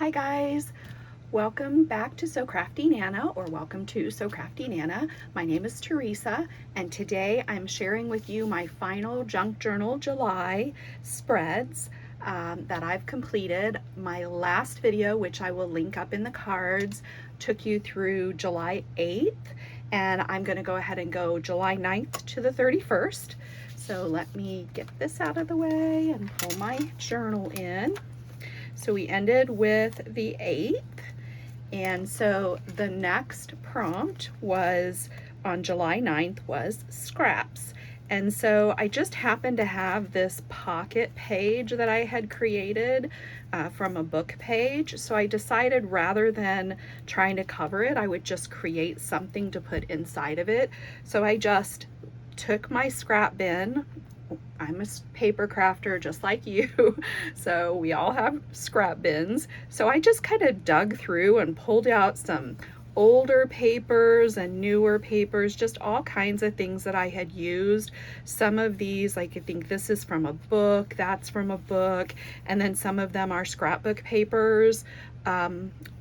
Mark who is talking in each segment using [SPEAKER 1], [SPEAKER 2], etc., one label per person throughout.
[SPEAKER 1] Hi guys, welcome back to So Crafty Nana, or welcome to So Crafty Nana. My name is Teresa, and today I'm sharing with you my final Junk Journal July spreads that I've completed. My last video, which I will link up in the cards, took you through July 8th, and I'm going to go ahead and go July 9th to the 31st. So let me get this out of the way and pull my journal in. So we ended with the 8th, and so the next prompt was on July 9th was scraps. And so I just happened to have this pocket page that I had created from a book page. So I decided rather than trying to cover it, I would just create something to put inside of it. So I just took my scrap bin. I'm a paper crafter just like you, so we all have scrap bins. So I just kind of dug through and pulled out some older papers and newer papers, just all kinds of things that I had used. Some of these, like I think this is from a book, that's from a book, and then some of them are scrapbook papers.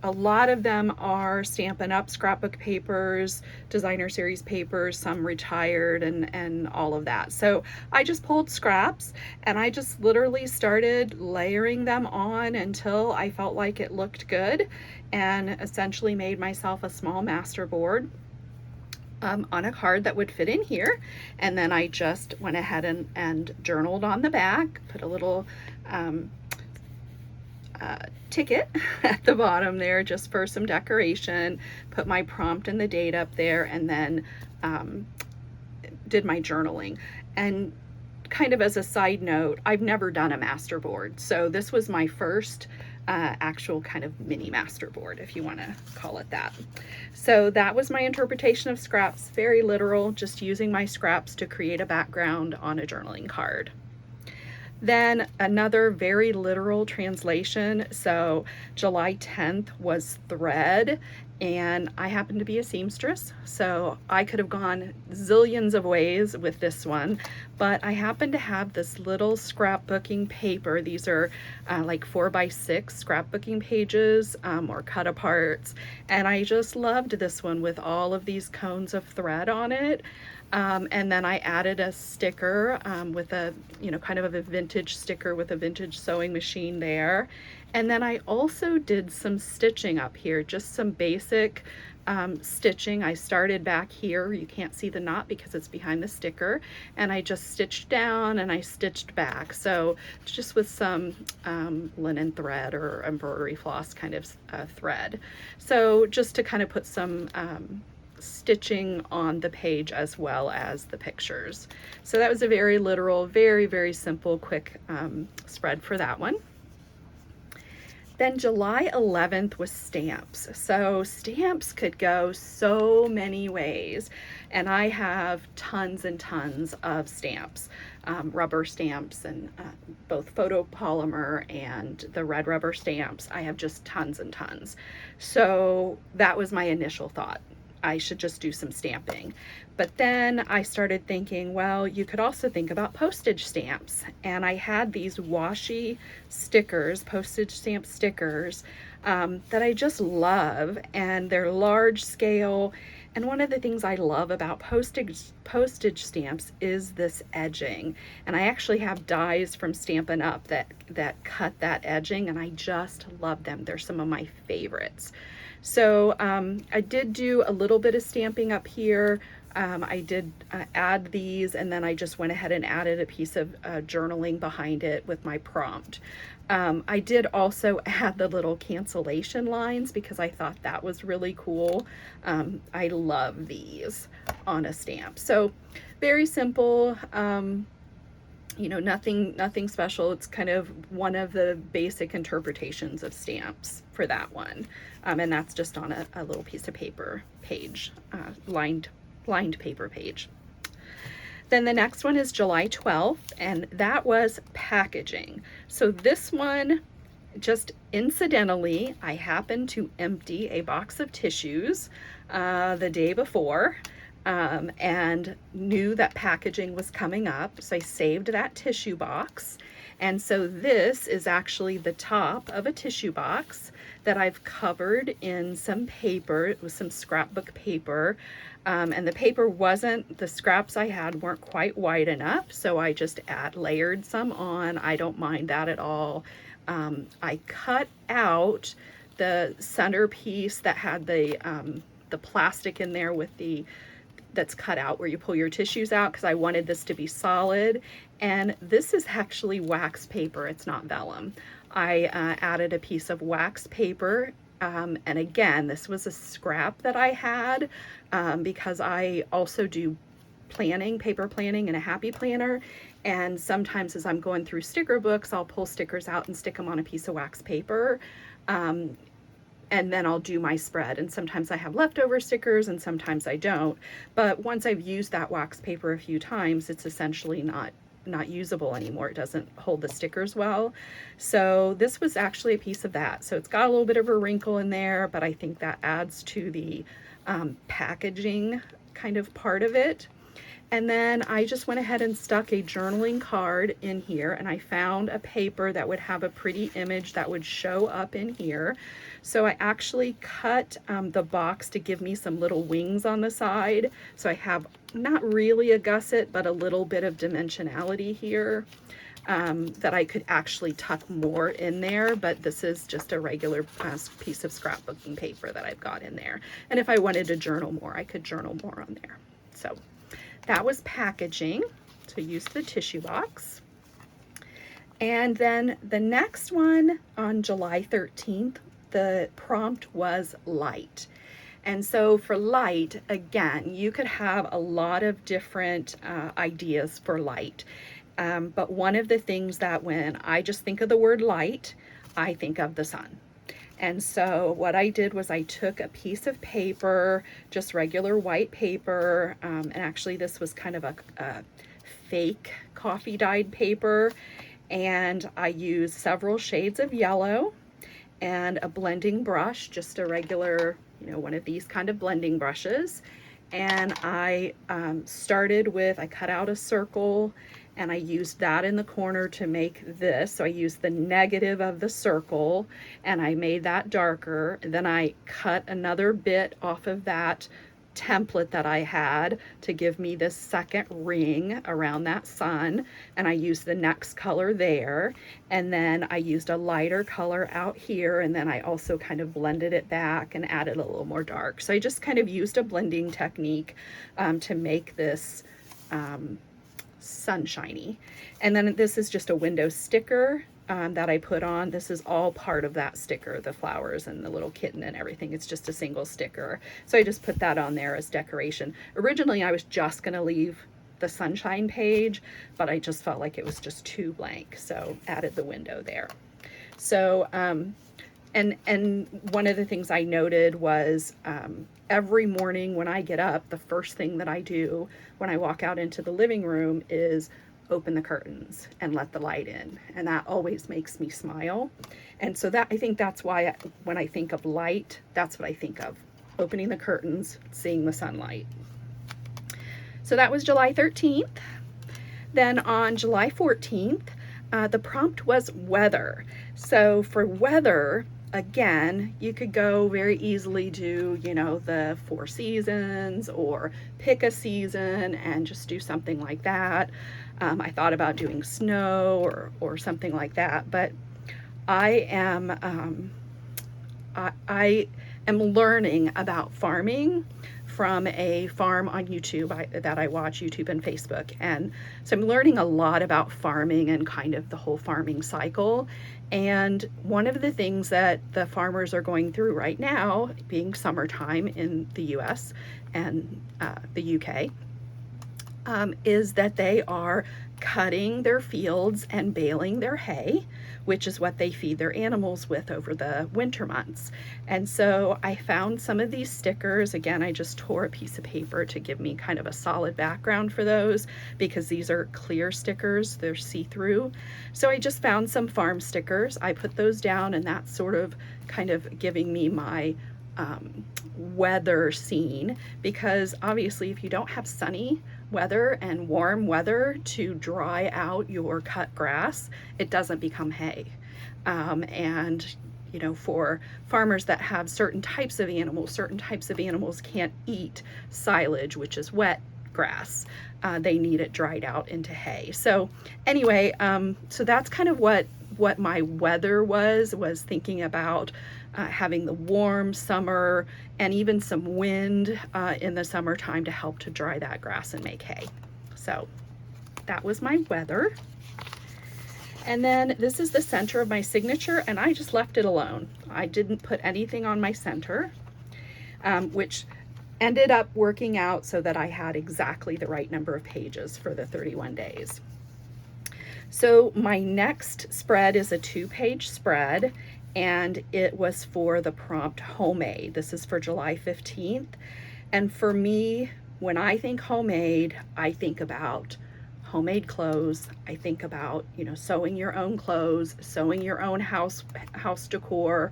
[SPEAKER 1] A lot of them are Stampin' Up! Scrapbook papers, designer series papers, some retired, and all of that. So I just pulled scraps and I just literally started layering them on until I felt like it looked good, and essentially made myself a small master board on a card that would fit in here. And then I just went ahead and journaled on the back, put a little ticket at the bottom there just for some decoration, put my prompt and the date up there, and then did my journaling. And kind of as a side note, I've never done a master board, so this was my first actual kind of mini master board, if you want to call it that. So that was my interpretation of scraps, very literal, just using my scraps to create a background on a journaling card. Then another very literal translation. So July 10th was thread, and I happen to be a seamstress, so I could have gone zillions of ways with this one, but I happen to have this little scrapbooking paper. These are like 4x6 scrapbooking pages or cut aparts, and I just loved this one with all of these cones of thread on it. And then I added a sticker with a, kind of a vintage sticker with a vintage sewing machine there. And then I also did some stitching up here, just some basic stitching. I started back here. You can't see the knot because it's behind the sticker. And I just stitched down and I stitched back. So just with some linen thread or embroidery floss kind of thread. So just to kind of put some stitching on the page as well as the pictures. So that was a very literal, very, very simple, quick spread for that one. Then July 11th was stamps. So stamps could go so many ways, and I have tons and tons of stamps, rubber stamps, and both photopolymer and the red rubber stamps. I have just tons and tons. So that was my initial thought. I should just do some stamping. But then I started thinking, well, you could also think about postage stamps. And I had these washi stickers, postage stamp stickers, that I just love, and they're large scale. And one of the things I love about postage stamps is this edging. And I actually have dies from Stampin' Up! that cut that edging, and I just love them. They're some of my favorites. So I did do a little bit of stamping up here. I did add these, and then I just went ahead and added a piece of journaling behind it with my prompt. I did also add the little cancellation lines because I thought that was really cool. I love these on a stamp. So very simple. Nothing special. It's kind of one of the basic interpretations of stamps for that one. And that's just on a little piece of paper page, lined paper page. Then the next one is July 12th, and that was packaging. So this one, just incidentally, I happened to empty a box of tissues the day before. And knew that packaging was coming up, so I saved that tissue box, And so this is actually the top of a tissue box that I've covered in some paper. It was some scrapbook paper. And the paper wasn't, the scraps I had weren't quite wide enough, so I just layered some on. I don't mind that at all. I cut out the centerpiece that had the plastic in there with that's cut out where you pull your tissues out, because I wanted this to be solid. And this is actually wax paper, it's not vellum. I added a piece of wax paper. And again, this was a scrap that I had because I also do planning, paper planning in a happy planner. And sometimes as I'm going through sticker books, I'll pull stickers out and stick them on a piece of wax paper. And then I'll do my spread. And sometimes I have leftover stickers and sometimes I don't. But once I've used that wax paper a few times, it's essentially not usable anymore. It doesn't hold the stickers well. So this was actually a piece of that. So it's got a little bit of a wrinkle in there, but I think that adds to the packaging kind of part of it. And then I just went ahead and stuck a journaling card in here, and I found a paper that would have a pretty image that would show up in here. So I actually cut the box to give me some little wings on the side. So I have not really a gusset, but a little bit of dimensionality here that I could actually tuck more in there. But this is just a regular piece of scrapbooking paper that I've got in there. And if I wanted to journal more, I could journal more on there. So that was packaging, so use the tissue box. And then the next one on July 13th, the prompt was light. And so for light, again, you could have a lot of different ideas for light. But one of the things that when I just think of the word light, I think of the sun. And so what I did was I took a piece of paper, just regular white paper, and actually this was kind of a fake coffee dyed paper, and I used several shades of yellow and a blending brush, just a regular, one of these kind of blending brushes. And I started with, I cut out a circle and I used that in the corner to make this. So I used the negative of the circle and I made that darker. Then I cut another bit off of that template that I had to give me this second ring around that sun, and I used the next color there, and then I used a lighter color out here, and then I also kind of blended it back and added a little more dark. So I just kind of used a blending technique to make this sunshiny. And then this is just a window sticker that I put on. This is all part of that sticker, the flowers and the little kitten and everything. It's just a single sticker. So I just put that on there as decoration. Originally, I was just gonna leave the sunshine page, but I just felt like it was just too blank. So added the window there. So, and one of the things I noted was every morning when I get up, the first thing that I do when I walk out into the living room is open the curtains and let the light in, and that always makes me smile. And so that, I think that's why when I think of light, that's what I think of: opening the curtains, seeing the sunlight. So that was July 13th. Then on July 14th, the prompt was weather. So for weather, again, you could go very easily do, the 4 seasons, or pick a season and just do something like that. I thought about doing snow or something like that, but I am learning about farming from a farm on YouTube that I watch, YouTube and Facebook. And so I'm learning a lot about farming and kind of the whole farming cycle. And one of the things that the farmers are going through right now, being summertime in the US and the UK, is that they are cutting their fields and baling their hay, which is what they feed their animals with over the winter months. And so I found some of these stickers. Again, I just tore a piece of paper to give me kind of a solid background for those, because these are clear stickers, they're see-through. So I just found some farm stickers. I put those down, and that's sort of kind of giving me my weather scene, because obviously if you don't have sunny weather and warm weather to dry out your cut grass, it doesn't become hay. And you know, for farmers that have certain types of animals can't eat silage, which is wet grass. They need it dried out into hay. So anyway, so that's kind of what my weather was thinking about having the warm summer and even some wind in the summertime to help to dry that grass and make hay. So that was my weather. And then this is the center of my signature, and I just left it alone. I didn't put anything on my center, which ended up working out so that I had exactly the right number of pages for the 31 days. So my next spread is a 2-page spread, and it was for the prompt homemade. This is for July 15th. And for me, when I think homemade, I think about homemade clothes. I think about, you know, sewing your own clothes, sewing your own house decor,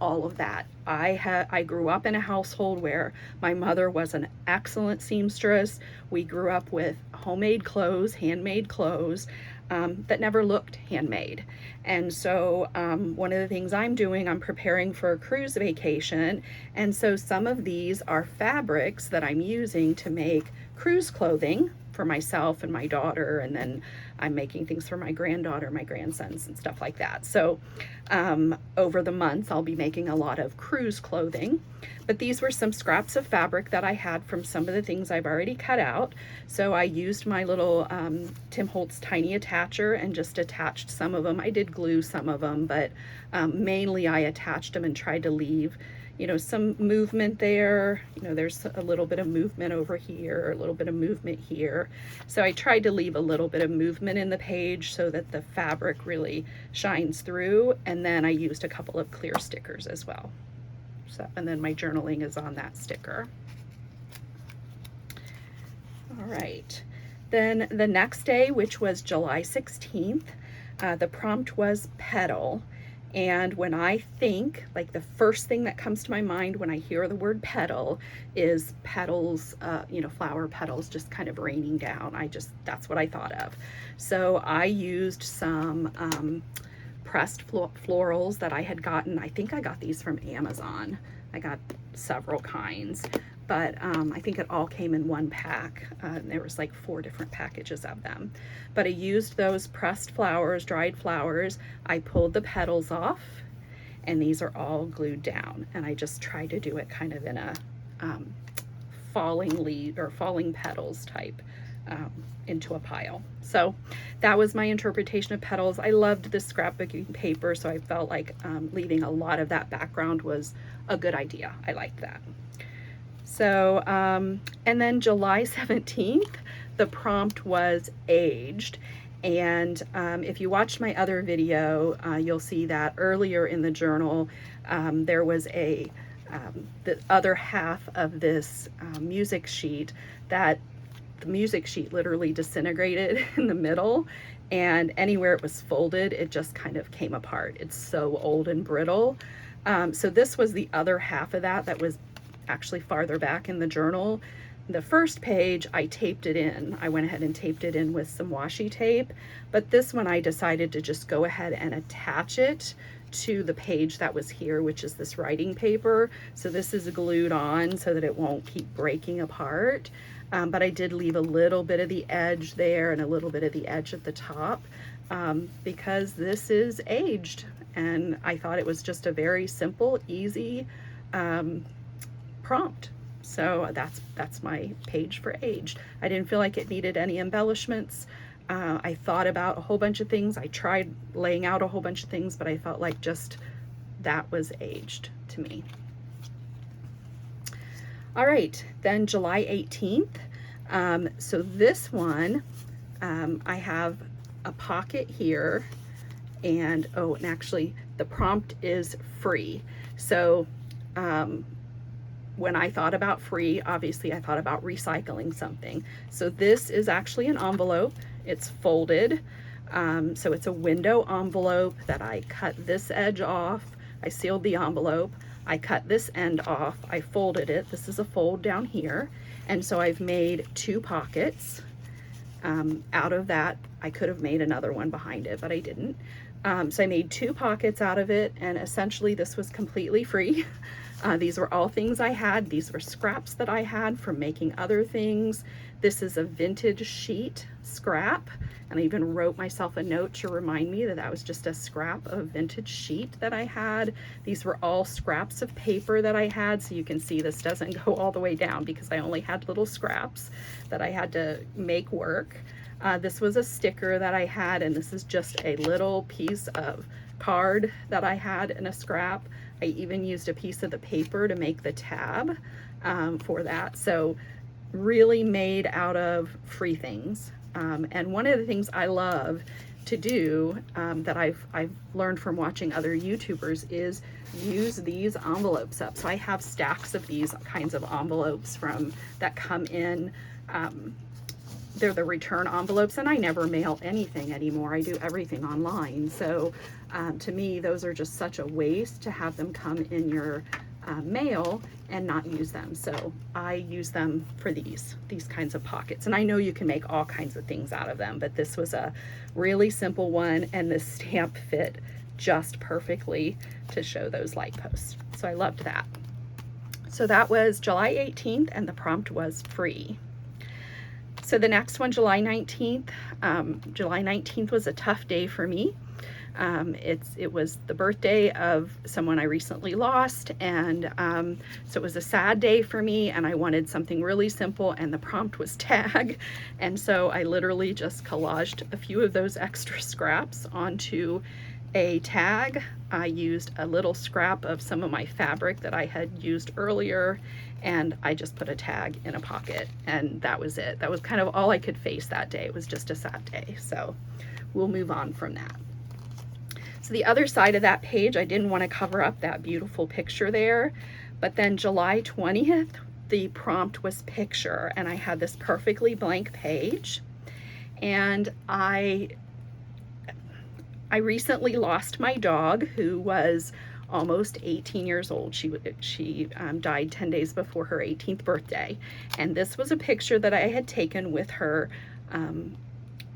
[SPEAKER 1] all of that. I grew up in a household where my mother was an excellent seamstress. We grew up with homemade clothes, handmade clothes, that never looked handmade. And so one of the things I'm doing, I'm preparing for a cruise vacation. And so some of these are fabrics that I'm using to make cruise clothing for myself and my daughter, and then I'm making things for my granddaughter, my grandsons, and stuff like that. So over the months, I'll be making a lot of cruise clothing. But these were some scraps of fabric that I had from some of the things I've already cut out. So I used my little Tim Holtz tiny attacher and just attached some of them. I did glue some of them, but mainly I attached them and tried to leave, you know, some movement there. You know, there's a little bit of movement over here, a little bit of movement here. So I tried to leave a little bit of movement in the page so that the fabric really shines through. And then I used a couple of clear stickers as well. So, and then my journaling is on that sticker. All right. Then the next day, which was July 16th, the prompt was petal. And when I think, like, the first thing that comes to my mind when I hear the word petal is petals, you know, flower petals just kind of raining down. That's what I thought of. So I used some pressed florals that I had gotten. I think I got these from Amazon. I got several kinds, but I think it all came in one pack. There was like 4 different packages of them. But I used those pressed flowers, dried flowers. I pulled the petals off, and these are all glued down. And I just tried to do it kind of in a falling leaf or falling petals type into a pile. So that was my interpretation of petals. I loved this scrapbooking paper, so I felt like leaving a lot of that background was a good idea. I liked that. So, and then July 17th, the prompt was aged. And if you watched my other video, you'll see that earlier in the journal, there was the other half of this music sheet that the music sheet literally disintegrated in the middle, and anywhere it was folded, it just kind of came apart. It's so old and brittle. So this was the other half of that was actually farther back in the journal. The first page, I taped it in. I went ahead and taped it in with some washi tape, but this one I decided to just go ahead and attach it to the page that was here, which is this writing paper. So this is glued on so that it won't keep breaking apart. But I did leave a little bit of the edge there and a little bit of the edge at the top because this is aged, and I thought it was just a very simple, easy prompt. So that's my page for aged. I didn't feel like it needed any embellishments. I thought about a whole bunch of things. I tried laying out a whole bunch of things, but I felt like just that was aged to me. All right, then July 18th. So this one, I have a pocket here, and and actually the prompt is free. So when I thought about free, obviously I thought about recycling something. So this is actually an envelope. It's folded. So it's a window envelope that I cut this edge off. I sealed the envelope. I cut this end off, I folded it. This is a fold down here. And so I've made 2 pockets out of that. I could have made another one behind it, but I didn't. So I made 2 pockets out of it, and essentially this was completely free. These were all things I had. These were scraps that I had from making other things. This is a vintage sheet scrap, and I even wrote myself a note to remind me that that was just a scrap of vintage sheet that I had. These were all scraps of paper that I had, so you can see this doesn't go all the way down because I only had little scraps that I had to make work. This was a sticker that I had, and this is just a little piece of card that I had in a scrap. I even used a piece of the paper to make the tab for that. So really made out of free things. And one of the things I love to do that I've learned from watching other YouTubers is use these envelopes up. So I have stacks of these kinds of envelopes that come in. They're the return envelopes, and I never mail anything anymore. I do everything online. So to me, those are just such a waste to have them come in your mail and not use them. So I use them for these kinds of pockets. And I know you can make all kinds of things out of them, but this was a really simple one, and the stamp fit just perfectly to show those light posts. So I loved that. So that was July 18th, and the prompt was free. So the next one, July 19th. July 19th was a tough day for me. It was the birthday of someone I recently lost, and so it was a sad day for me, and I wanted something really simple, and the prompt was tag. And so I literally just collaged a few of those extra scraps onto a tag. I used a little scrap of some of my fabric that I had used earlier, and I just put a tag in a pocket, and that was it. That was kind of all I could face that day. It was just a sad day. So we'll move on from that. So the other side of that page, I didn't want to cover up that beautiful picture there, but then July 20th, the prompt was picture, and I had this perfectly blank page. And I recently lost my dog, who was almost 18 years old. She died 10 days before her 18th birthday. And this was a picture that I had taken with her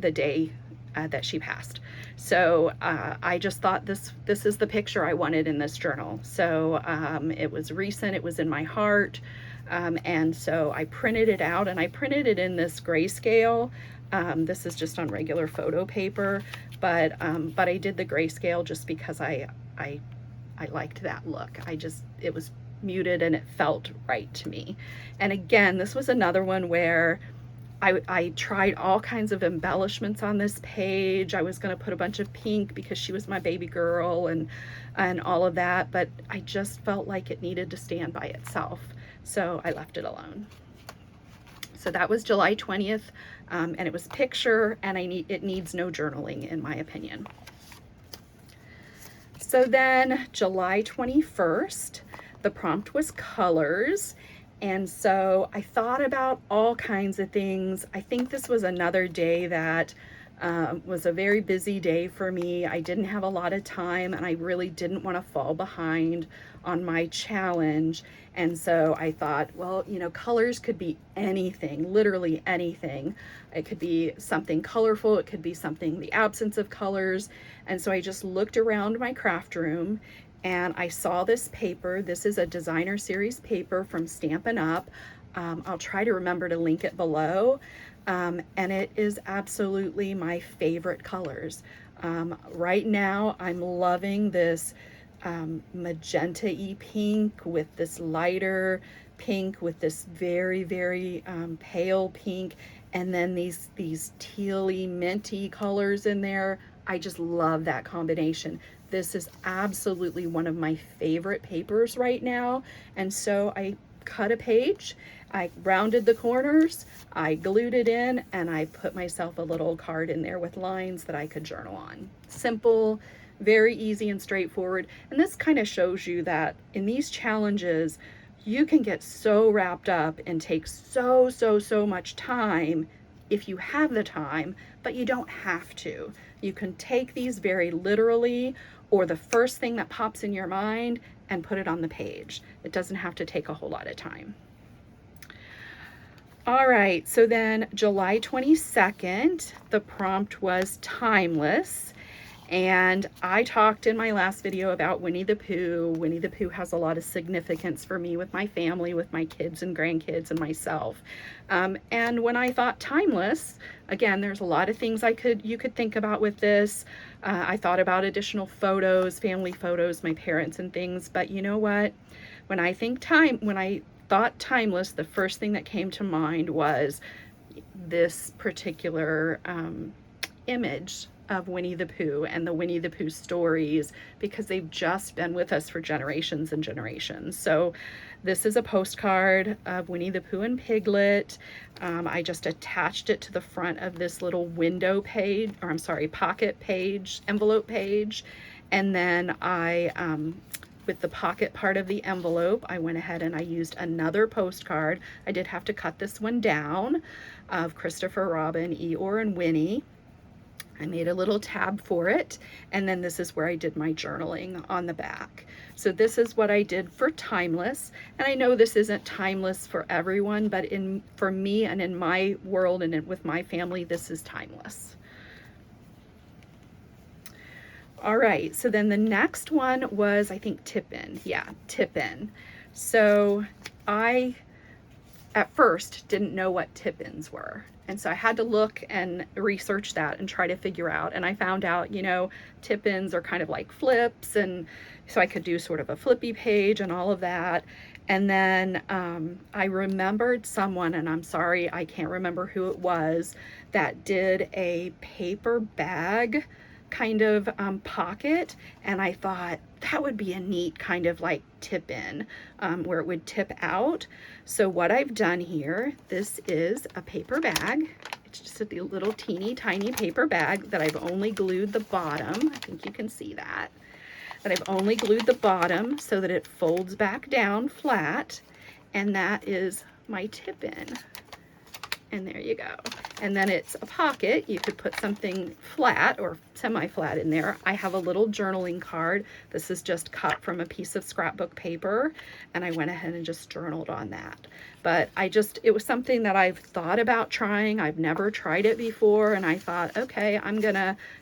[SPEAKER 1] the day that she passed. So I just thought this is the picture I wanted in this journal. So it was recent, it was in my heart. And so I printed it out, and I printed it in this grayscale. This is just on regular photo paper, but I did the grayscale just because I liked that look. It was muted and it felt right to me. And again, this was another one where I tried all kinds of embellishments on this page. I was going to put a bunch of pink because she was my baby girl and all of that, but I just felt like it needed to stand by itself. So I left it alone. So that was July 20th, and it was picture, and it needs no journaling in my opinion. So then July 21st, the prompt was colors. And so I thought about all kinds of things. I think this was another day that was a very busy day for me. I didn't have a lot of time, and I really didn't want to fall behind on my challenge. And so I thought, well, colors could be anything, literally anything. It could be something colorful. It could be something, the absence of colors. And so I just looked around my craft room, and I saw this paper. This is a designer series paper from Stampin' Up. I'll try to remember to link it below. And it is absolutely my favorite colors. Right now, I'm loving this magenta-y pink with this lighter pink with this very, very pale pink, and then these tealy, minty colors in there. I just love that combination. This is absolutely one of my favorite papers right now. And so I cut a page, I rounded the corners, I glued it in, and I put myself a little card in there with lines that I could journal on. Simple, very easy and straightforward. And this kind of shows you that in these challenges, you can get so wrapped up and take so much time if you have the time, but you don't have to. You can take these very literally, or the first thing that pops in your mind and put it on the page. It doesn't have to take a whole lot of time. All right, so then July 22nd, the prompt was timeless. And I talked in my last video about Winnie the Pooh. Winnie the Pooh has a lot of significance for me with my family, with my kids and grandkids and myself. And when I thought timeless, again, there's a lot of things you could think about with this. I thought about additional photos, family photos, my parents and things, but you know what? When I thought timeless, the first thing that came to mind was this particular image of Winnie the Pooh and the Winnie the Pooh stories, because they've just been with us for generations and generations. So this is a postcard of Winnie the Pooh and Piglet. I just attached it to the front of this little window page, or I'm sorry, pocket page, envelope page. And then with the pocket part of the envelope, I went ahead and I used another postcard. I did have to cut this one down, of Christopher Robin, Eeyore, and Winnie. I made a little tab for it, and then this is where I did my journaling on the back. So this is what I did for timeless, and I know this isn't timeless for everyone, but for me and in my world and with my family, this is timeless. All right, so then the next one was, I think, tip-in. Yeah, tip-in. So I, at first, didn't know what tip-ins were. And so I had to look and research that and try to figure out. And I found out, you know, tip-ins are kind of like flips. And so I could do sort of a flippy page and all of that. And then I remembered someone, and I'm sorry, I can't remember who it was, that did a paper bag kind of pocket, and I thought that would be a neat kind of like tip in where it would tip out. So what I've done here, this is a paper bag. It's just a little teeny tiny paper bag that I've only glued the bottom. I think you can see that. That I've only glued the bottom so that it folds back down flat, and that is my tip in. And there you go. And then it's a pocket. You could put something flat or semi-flat in there. I have a little journaling card. This is just cut from a piece of scrapbook paper, and I went ahead and just journaled on that. But it was something that I've thought about trying. I've never tried it before, and I thought, okay,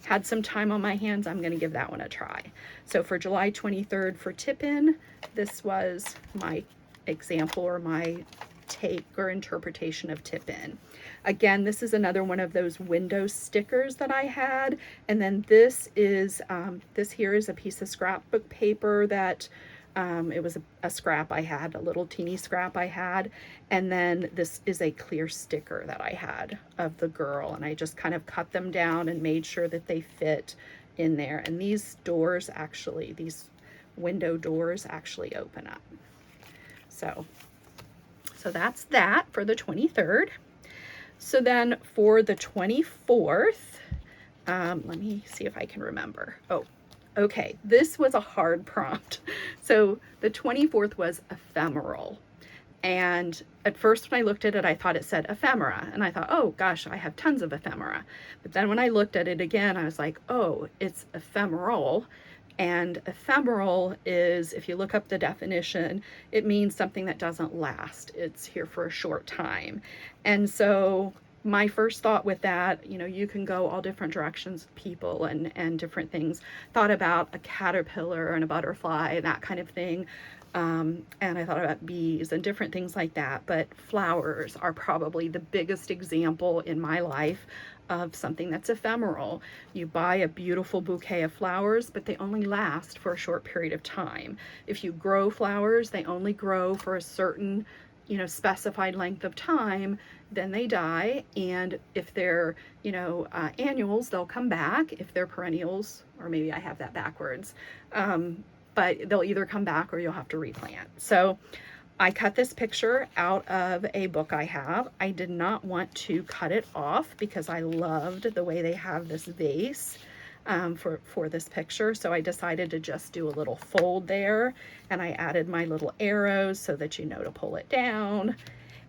[SPEAKER 1] had some time on my hands, I'm gonna give that one a try. So for July 23rd for tip-in, this was my example or my take or interpretation of tip-in. Again, this is another one of those window stickers that I had, and then this here is a piece of scrapbook paper that it was a scrap I had, a little teeny scrap I had, and then this is a clear sticker that I had of the girl, and I just kind of cut them down and made sure that they fit in there. And these window doors actually open up. So that's that for the 23rd. So then for the 24th, let me see if I can remember. Oh, okay, this was a hard prompt. So the 24th was ephemeral. And at first when I looked at it, I thought it said ephemera. And I thought, oh gosh, I have tons of ephemera. But then when I looked at it again, I was like, oh, it's ephemeral. And ephemeral is, if you look up the definition, it means something that doesn't last. It's here for a short time. And so my first thought with that, you know, you can go all different directions with people and different things. Thought about a caterpillar and a butterfly, that kind of thing. And I thought about bees and different things like that. But flowers are probably the biggest example in my life of something that's ephemeral. You buy a beautiful bouquet of flowers, but they only last for a short period of time. If you grow flowers, they only grow for a certain, you know, specified length of time, then they die. And if they're, you know, annuals, they'll come back. If they're perennials, or maybe I have that backwards, but they'll either come back or you'll have to replant. So I cut this picture out of a book I have. I did not want to cut it off because I loved the way they have this vase for this picture. So I decided to just do a little fold there, and I added my little arrows so that you know to pull it down.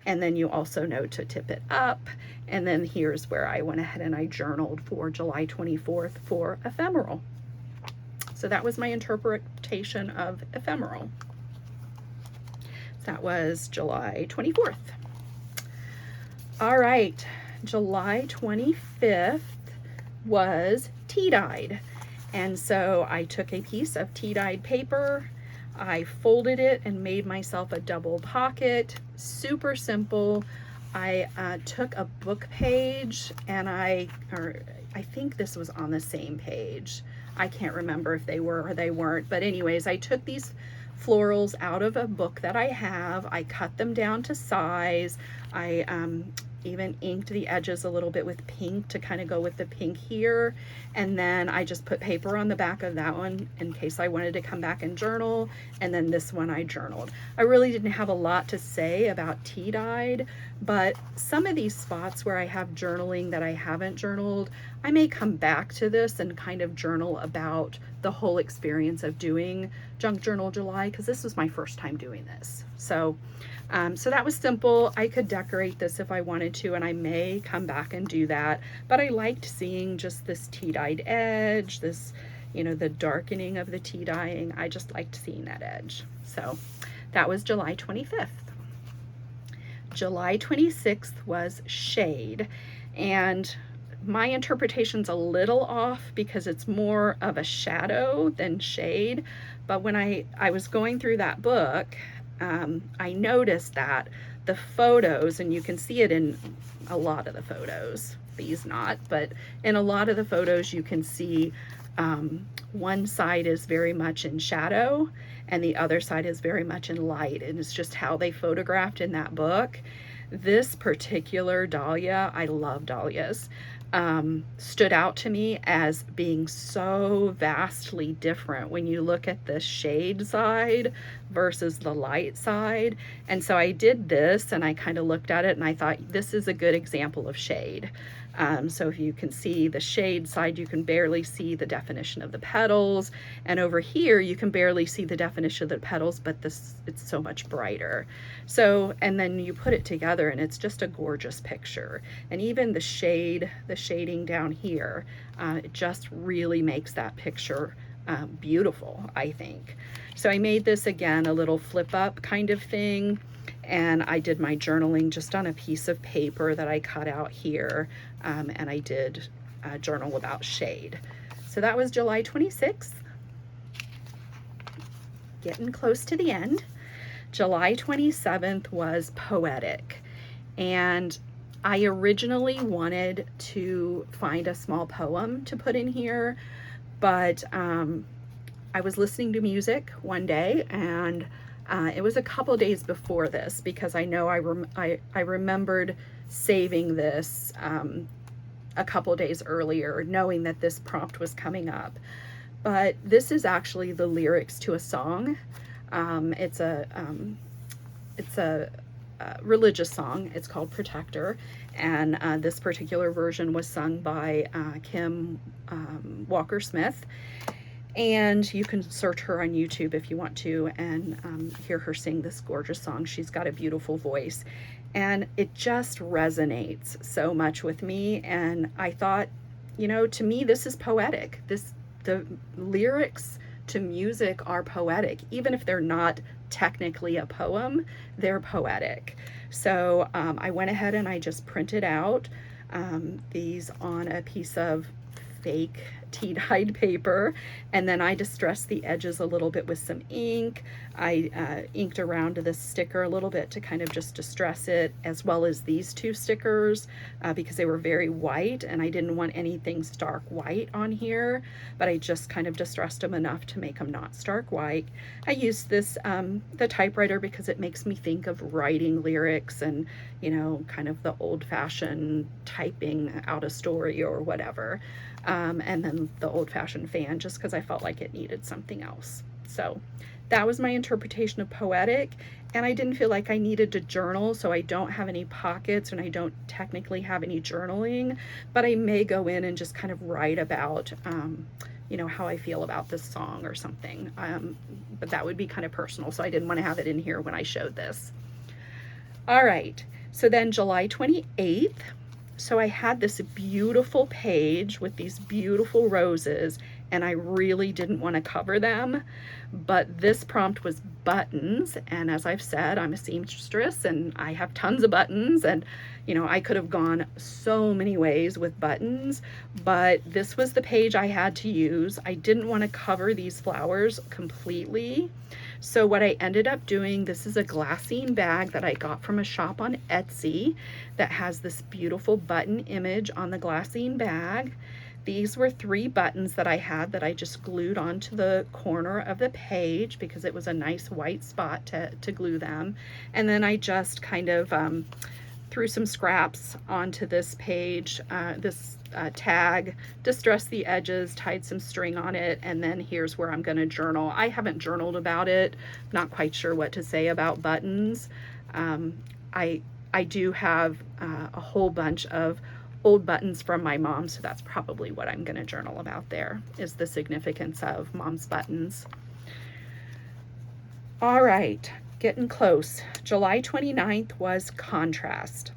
[SPEAKER 1] And then you also know to tip it up. And then here's where I went ahead and I journaled for July 24th for ephemeral. So that was my interpretation of ephemeral. That was July 24th. All right, July 25th was tea-dyed. And so I took a piece of tea-dyed paper, I folded it and made myself a double pocket. Super simple. I took a book page and I think this was on the same page. I can't remember if they were or they weren't, but anyways, I took these florals out of a book that I have. I cut them down to size. I even inked the edges a little bit with pink to kind of go with the pink here. And then I just put paper on the back of that one in case I wanted to come back and journal. And then this one I journaled. I really didn't have a lot to say about tea dyed, but some of these spots where I have journaling that I haven't journaled, I may come back to this and kind of journal about the whole experience of doing Junk Journal July, because this was my first time doing this. So that was simple. I could decorate this if I wanted to, and I may come back and do that, but I liked seeing just this tea-dyed edge, this, you know, the darkening of the tea dyeing. I just liked seeing that edge. So that was July 25th. July 26th was shade, and my interpretation's a little off because it's more of a shadow than shade, but when I was going through that book, I noticed that the photos, and you can see it in a lot of the photos, these not, but in a lot of the photos you can see one side is very much in shadow and the other side is very much in light, and it's just how they photographed in that book. This particular dahlia, I love dahlias, stood out to me as being so vastly different when you look at the shade side versus the light side. And so I did this and I kind of looked at it and I thought this is a good example of shade. So if you can see the shade side, you can barely see the definition of the petals, and over here you can barely see the definition of the petals, but it's so much brighter. So, and then you put it together and it's just a gorgeous picture. And even the shading down here, it just really makes that picture beautiful, I think. So I made this again a little flip up kind of thing, and I did my journaling just on a piece of paper that I cut out here, and I did journal about shade. So that was July 26th. Getting close to the end. July 27th was poetic, and I originally wanted to find a small poem to put in here, but I was listening to music one day, and it was a couple days before this because I know I remembered saving this a couple days earlier, knowing that this prompt was coming up. But this is actually the lyrics to a song. It's a religious song. It's called Protector, and this particular version was sung by Kim Walker Smith. And you can search her on YouTube if you want to and hear her sing this gorgeous song. She's got a beautiful voice, and it just resonates so much with me. And I thought, you know, to me, this is poetic. The lyrics to music are poetic. Even if they're not technically a poem, they're poetic. So I went ahead and I just printed out these on a piece of fake tea-dyed paper, and then I distressed the edges a little bit with some ink. I inked around this sticker a little bit to kind of just distress it, as well as these two stickers because they were very white and I didn't want anything stark white on here, but I just kind of distressed them enough to make them not stark white. I used this the typewriter because it makes me think of writing lyrics and, you know, kind of the old-fashioned typing out a story or whatever. And then the old-fashioned fan, just because I felt like it needed something else. So that was my interpretation of poetic, and I didn't feel like I needed to journal, so I don't have any pockets and I don't technically have any journaling, but I may go in and just kind of write about you know, how I feel about this song or something, but that would be kind of personal, so I didn't want to have it in here when I showed this. All right, so then July 28th, so I had this beautiful page with these beautiful roses, and I really didn't want to cover them. But this prompt was buttons, and as I've said, I'm a seamstress and I have tons of buttons, and you know, I could have gone so many ways with buttons, but this was the page I had to use. I didn't want to cover these flowers completely. So what I ended up doing, this is a glassine bag that I got from a shop on Etsy that has this beautiful button image on the glassine bag. These were 3 buttons that I had that I just glued onto the corner of the page because it was a nice white spot to glue them. And then I just kind of threw some scraps onto this page, this tag, distressed the edges, tied some string on it, and then here's where I'm going to journal. I haven't journaled about it, not quite sure what to say about buttons. I do have a whole bunch of old buttons from my mom, so that's probably what I'm going to journal about there, is the significance of mom's buttons. All right, getting close. July 29th was contrast.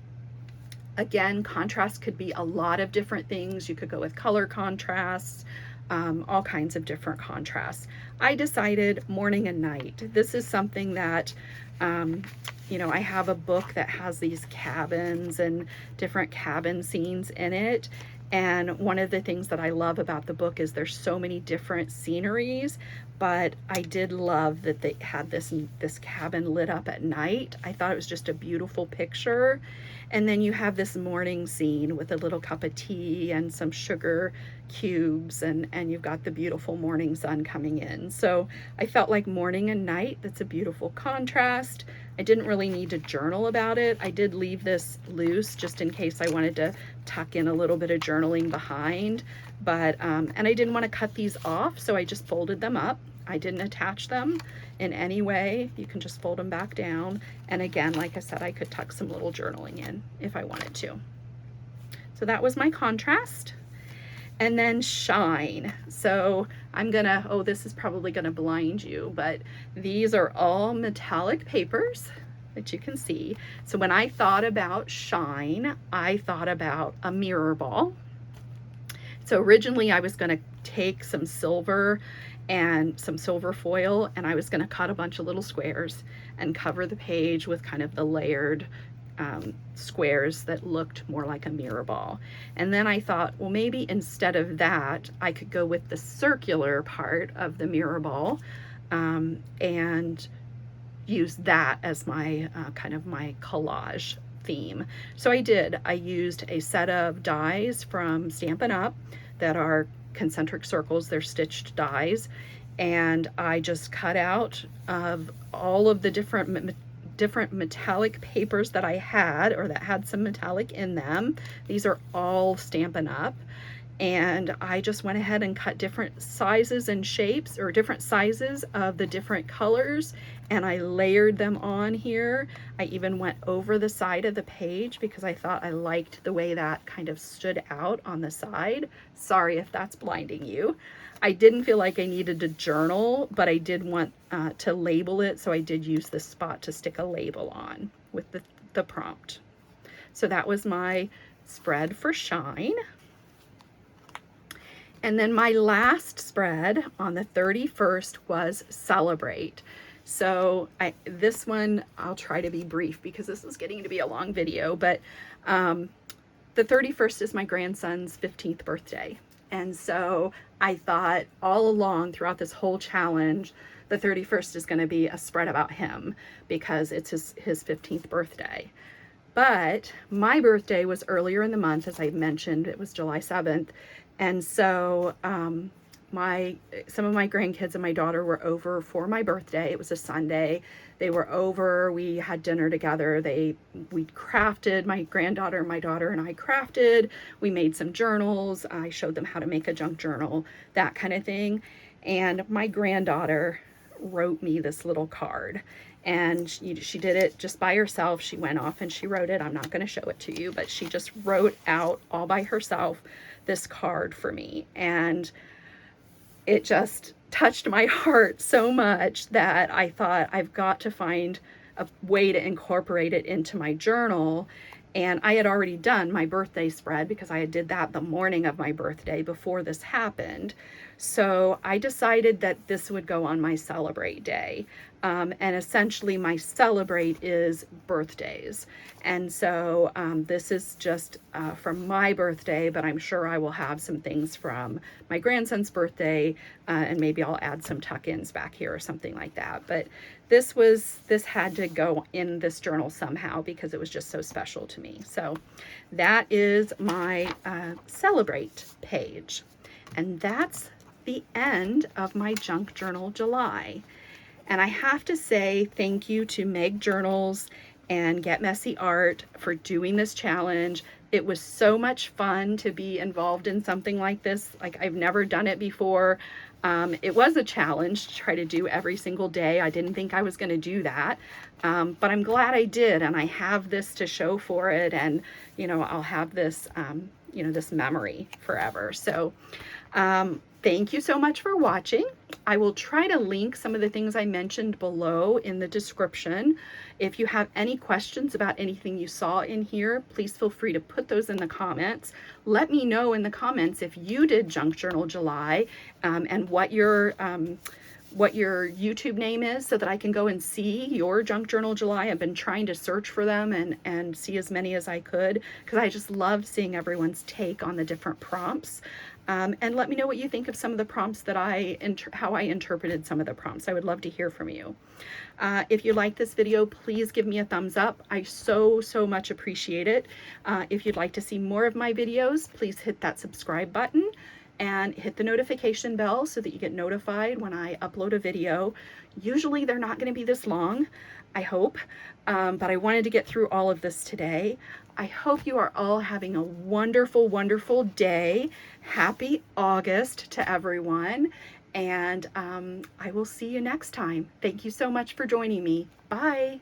[SPEAKER 1] Again, contrast could be a lot of different things. You could go with color contrasts, all kinds of different contrasts. I decided morning and night. This is something that, you know, I have a book that has these cabins and different cabin scenes in it. And one of the things that I love about the book is there's so many different sceneries, but I did love that they had this cabin lit up at night. I thought it was just a beautiful picture. And then you have this morning scene with a little cup of tea and some sugar cubes, and you've got the beautiful morning sun coming in. So I felt like morning and night, that's a beautiful contrast. I didn't really need to journal about it. I did leave this loose just in case I wanted to tuck in a little bit of journaling behind, but and I didn't want to cut these off, so I just folded them up. I didn't attach them in any way. You can just fold them back down. And again, like I said, I could tuck some little journaling in if I wanted to. So that was my contrast. And then shine. So I'm gonna, oh, this is probably gonna blind you, but these are all metallic papers that you can see. So when I thought about shine, I thought about a mirror ball. So originally I was gonna take some silver and some silver foil, and I was gonna cut a bunch of little squares and cover the page with kind of the layered squares that looked more like a mirror ball. And then I thought, well, maybe instead of that, I could go with the circular part of the mirror ball and use that as my kind of my collage theme. So I did. I used a set of dies from Stampin' Up! That are concentric circles. They're stitched dies. And I just cut out of all of the different metallic papers that I had, or that had some metallic in them. These are all Stampin' Up! And I just went ahead and cut different sizes and shapes, or different sizes of the different colors, and I layered them on here. I even went over the side of the page because I thought I liked the way that kind of stood out on the side. Sorry if that's blinding you. I didn't feel like I needed to journal, but I did want to label it, so I did use this spot to stick a label on with the prompt. So that was my spread for shine. And then my last spread on the 31st was celebrate. So this one, I'll try to be brief because this is getting to be a long video, but the 31st is my grandson's 15th birthday. And so I thought all along throughout this whole challenge, the 31st is going to be a spread about him because it's his 15th birthday. But my birthday was earlier in the month, as I mentioned. It was July 7th. And so some of my grandkids and my daughter were over for my birthday. It was a Sunday. They were over. We had dinner together. We crafted. My granddaughter, my daughter, and I crafted. We made some journals. I showed them how to make a junk journal, that kind of thing. And my granddaughter wrote me this little card. And she did it just by herself. She went off and she wrote it. I'm not going to show it to you, but she just wrote out all by herself this card for me. And it just touched my heart so much that I thought I've got to find a way to incorporate it into my journal. And I had already done my birthday spread because I did that the morning of my birthday before this happened. So I decided that this would go on my Celebrate day. And essentially my Celebrate is birthdays. And so this is just from my birthday, but I'm sure I will have some things from my grandson's birthday, and maybe I'll add some tuck-ins back here or something like that. But this had to go in this journal somehow because it was just so special to me. So that is my Celebrate page. And that's the end of my Junk Journal July. And I have to say thank you to Meg Journals and Get Messy Art for doing this challenge. It was so much fun to be involved in something like this. Like, I've never done it before. It was a challenge to try to do every single day. I didn't think I was going to do that, but I'm glad I did, and I have this to show for it, and I'll have this this memory forever. So thank you so much for watching. I will try to link some of the things I mentioned below in the description. If you have any questions about anything you saw in here, please feel free to put those in the comments. Let me know in the comments if you did Junk Journal July, and what your YouTube name is, so that I can go and see your Junk Journal July. I've been trying to search for them and see as many as I could, because I just loved seeing everyone's take on the different prompts. And let me know what you think of some of the prompts that how I interpreted some of the prompts. I would love to hear from you. If you like this video, please give me a thumbs up. I so much appreciate it. If you'd like to see more of my videos, please hit that subscribe button and hit the notification bell so that you get notified when I upload a video. Usually they're not going to be this long, I hope, but I wanted to get through all of this today. I hope you are all having a wonderful, wonderful day. Happy August to everyone, and I will see you next time. Thank you so much for joining me. Bye.